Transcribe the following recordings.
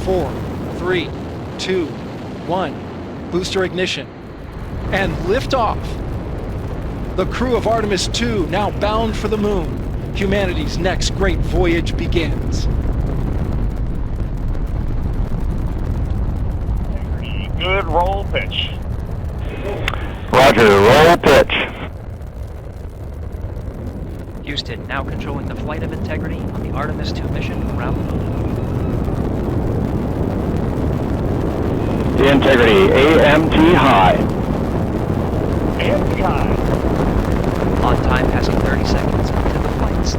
4, 3, 2, 1. Booster ignition. And liftoff. The crew of Artemis II now bound for the moon. Humanity's next great voyage begins. Good roll pitch. Roger, roll pitch. Houston, now controlling the flight of Integrity on the Artemis II mission around the moon. The Integrity, AMT high. AMT high. On time, passing 30 seconds into the flights.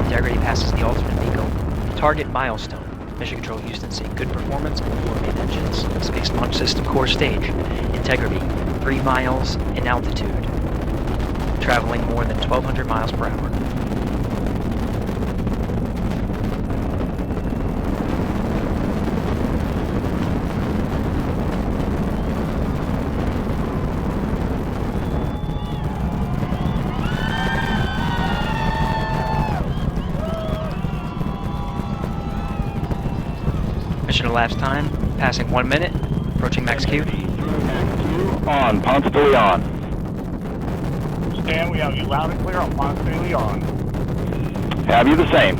Integrity passes the alternate vehicle. Target milestone. Mission Control Houston seeing good performance on the 4 main engines. Space Launch System core stage. Integrity, 3 miles in altitude. Traveling more than 1,200 miles per hour. Mission elapsed time, passing 1 minute, approaching max Q. On, Ponce de Leon. Stan, we have you loud and clear on Ponce de Leon. Have you the same?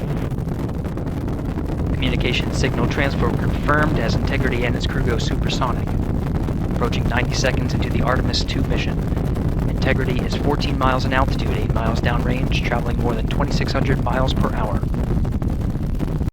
Communication signal transfer confirmed as Integrity and its crew go supersonic. Approaching 90 seconds into the Artemis II mission. Integrity is 14 miles in altitude, 8 miles downrange, traveling more than 2,600 miles per hour.